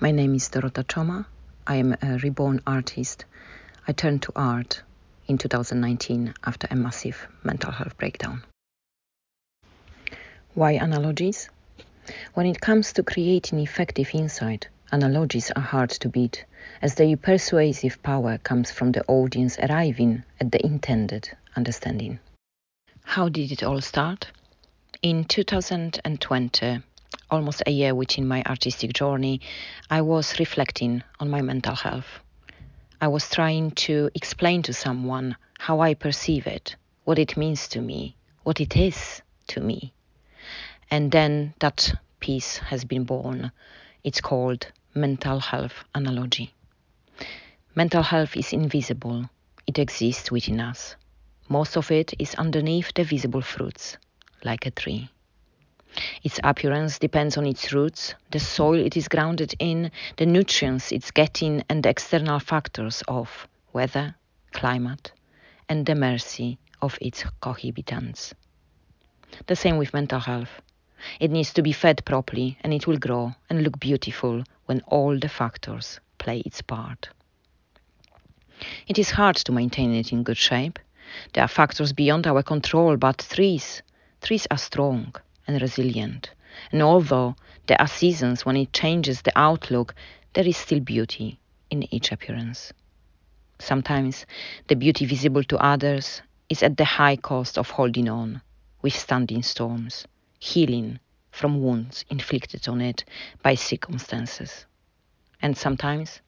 My name is Dorota Choma. I am a reborn artist. I turned to art in 2019 after a massive mental health breakdown. Why analogies? When it comes to creating effective insight, analogies are hard to beat, as their persuasive power comes from the audience arriving at the intended understanding. How did it all start? In 2020, almost a year within my artistic journey, I was reflecting on my mental health. I was trying to explain to someone how I perceive it, what it means to me, what it is to me. And then that piece has been born. It's called Mental Health Analogy. Mental health is invisible. It exists within us. Most of it is underneath the visible fruits, like a tree. Its appearance depends on its roots, the soil it is grounded in, the nutrients it's getting, and the external factors of weather, climate, and the mercy of its cohabitants. The same with mental health. It needs to be fed properly, and it will grow and look beautiful when all the factors play its part. It is hard to maintain it in good shape. There are factors beyond our control, but trees are strong and resilient. And although there are seasons when it changes the outlook, there is still beauty in each appearance. Sometimes the beauty visible to others is at the high cost of holding on, withstanding storms, healing from wounds inflicted on it by circumstances. And sometimes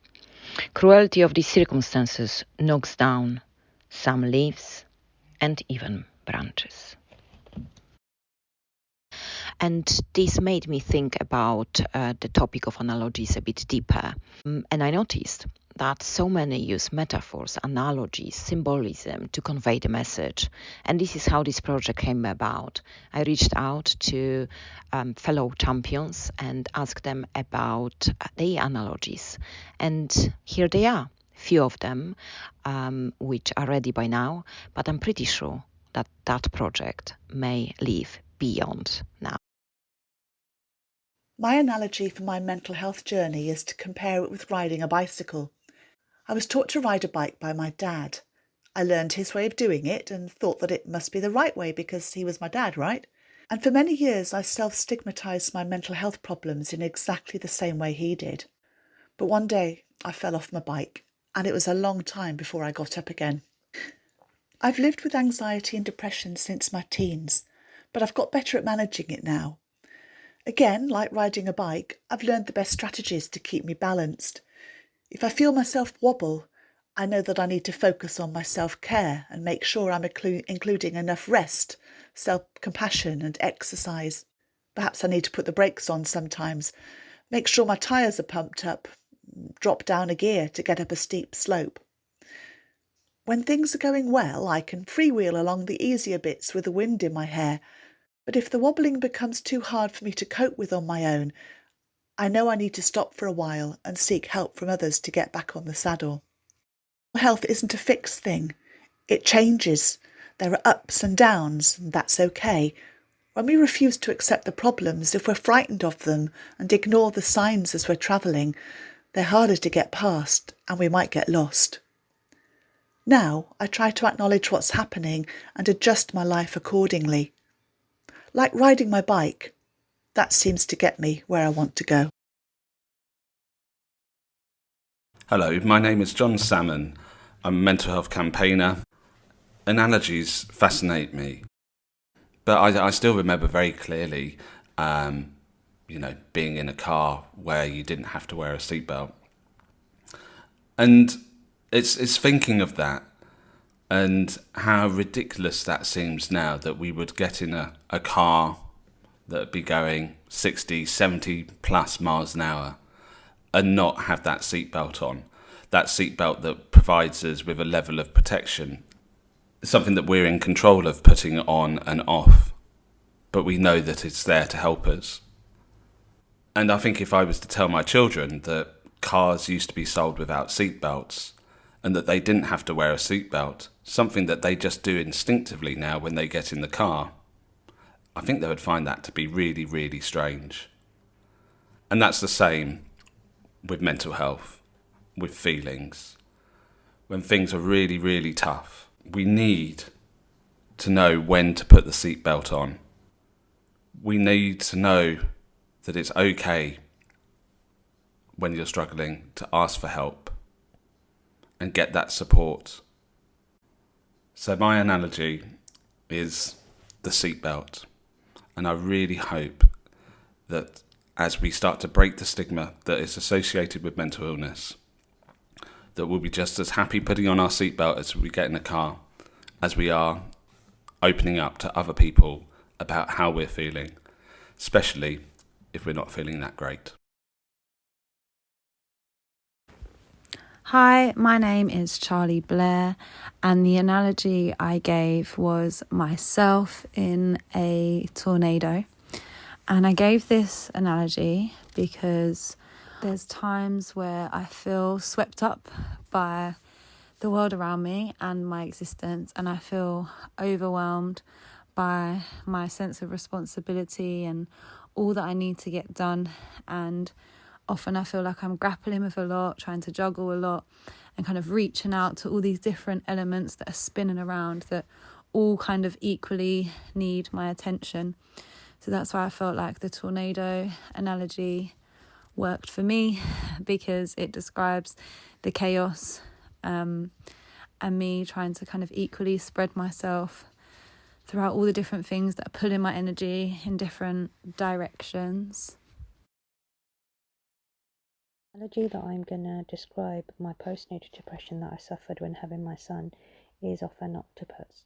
cruelty of these circumstances knocks down some leaves and even branches. And this made me think about the topic of analogies a bit deeper. And I noticed that so many use metaphors, analogies, symbolism to convey the message. And this is how this project came about. I reached out to fellow champions and asked them about their analogies. And here they are, few of them, which are ready by now, but I'm pretty sure that that project may live beyond now. My analogy for my mental health journey is to compare it with riding a bicycle. I was taught to ride a bike by my dad. I learned his way of doing it and thought that it must be the right way because he was my dad, right? And for many years I self-stigmatised my mental health problems in exactly the same way he did. But one day I fell off my bike and it was a long time before I got up again. I've lived with anxiety and depression since my teens, but I've got better at managing it now. Again, like riding a bike, I've learned the best strategies to keep me balanced. If I feel myself wobble, I know that I need to focus on my self-care and make sure I'm including enough rest, self-compassion and exercise. Perhaps I need to put the brakes on sometimes, make sure my tyres are pumped up, drop down a gear to get up a steep slope. When things are going well, I can freewheel along the easier bits with the wind in my hair. But if the wobbling becomes too hard for me to cope with on my own, I know I need to stop for a while and seek help from others to get back on the saddle. Health isn't a fixed thing. It changes. There are ups and downs, and that's okay. When we refuse to accept the problems, if we're frightened of them and ignore the signs as we're travelling, they're harder to get past and we might get lost. Now I try to acknowledge what's happening and adjust my life accordingly. Like riding my bike, that seems to get me where I want to go. Hello, my name is John Salmon. I'm a mental health campaigner. Analogies fascinate me, but I still remember very clearly, being in a car where you didn't have to wear a seatbelt. And it's thinking of that and how ridiculous that seems now that we would get in a car that would be going 60, 70 plus miles an hour and not have that seatbelt on. That seatbelt that provides us with a level of protection, something that we're in control of putting on and off, but we know that it's there to help us. And I think if I was to tell my children that cars used to be sold without seatbelts and that they didn't have to wear a seatbelt, something that they just do instinctively now when they get in the car, I think they would find that to be really, really strange. And that's the same with mental health, with feelings, when things are really, really tough. We need to know when to put the seatbelt on. We need to know that it's okay when you're struggling to ask for help and get that support. So my analogy is the seatbelt, and I really hope that as we start to break the stigma that is associated with mental illness, that we'll be just as happy putting on our seatbelt as we get in the car as we are opening up to other people about how we're feeling, especially if we're not feeling that great. Hi, my name is Charlie Blair, and the analogy I gave was myself in a tornado. And I gave this analogy because there's times where I feel swept up by the world around me and my existence, and I feel overwhelmed by my sense of responsibility and all that I need to get done. And often I feel like I'm grappling with a lot, trying to juggle a lot, and kind of reaching out to all these different elements that are spinning around that all kind of equally need my attention. So that's why I felt like the tornado analogy worked for me, because it describes the chaos and me trying to kind of equally spread myself throughout all the different things that are pulling my energy in different directions. The analogy that I'm going to describe my postnatal depression that I suffered when having my son is of an octopus.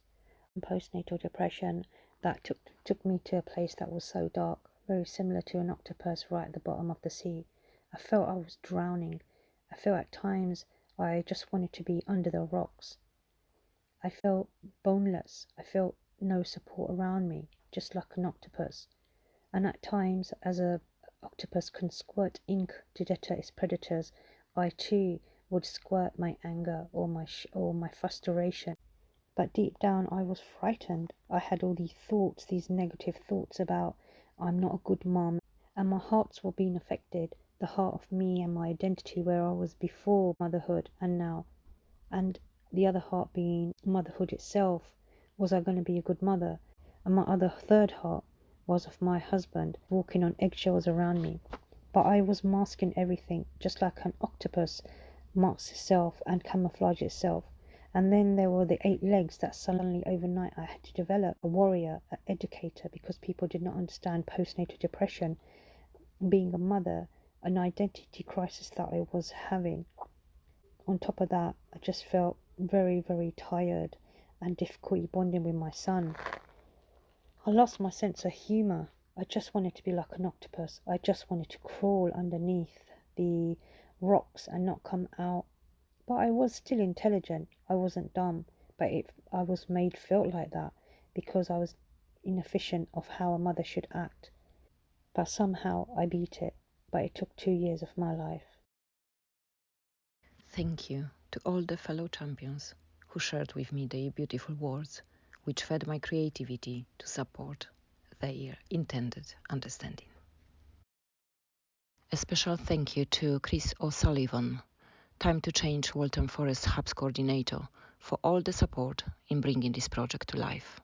Postnatal depression that took me to a place that was so dark, very similar to an octopus right at the bottom of the sea. I felt I was drowning. I felt at times I just wanted to be under the rocks. I felt boneless. I felt no support around me, just like an octopus. And at times, as a octopus can squirt ink to deter its predators, I too would squirt my anger or my frustration. But deep down I was frightened. I had all these thoughts, these negative thoughts about I'm not a good mum, and my hearts were being affected, the heart of me and my identity where I was before motherhood and now, and the other heart being motherhood itself. Was I going to be a good mother? And my other third heart was of my husband walking on eggshells around me. But I was masking everything, just like an octopus masks itself and camouflages itself. And then there were the 8 legs that suddenly overnight I had to develop: a warrior, an educator, because people did not understand postnatal depression, being a mother, an identity crisis that I was having. On top of that, I just felt very, very tired and difficulty bonding with my son. I lost my sense of humour. I just wanted to be like an octopus. I just wanted to crawl underneath the rocks and not come out. But I was still intelligent. I wasn't dumb. But I was made feel like that because I was inefficient of how a mother should act. But somehow I beat it. But it took 2 years of my life. Thank you to all the fellow champions who shared with me their beautiful words, which fed my creativity to support their intended understanding. A special thank you to Chris O'Sullivan, Time to Change Waltham Forest Hub's coordinator, for all the support in bringing this project to life.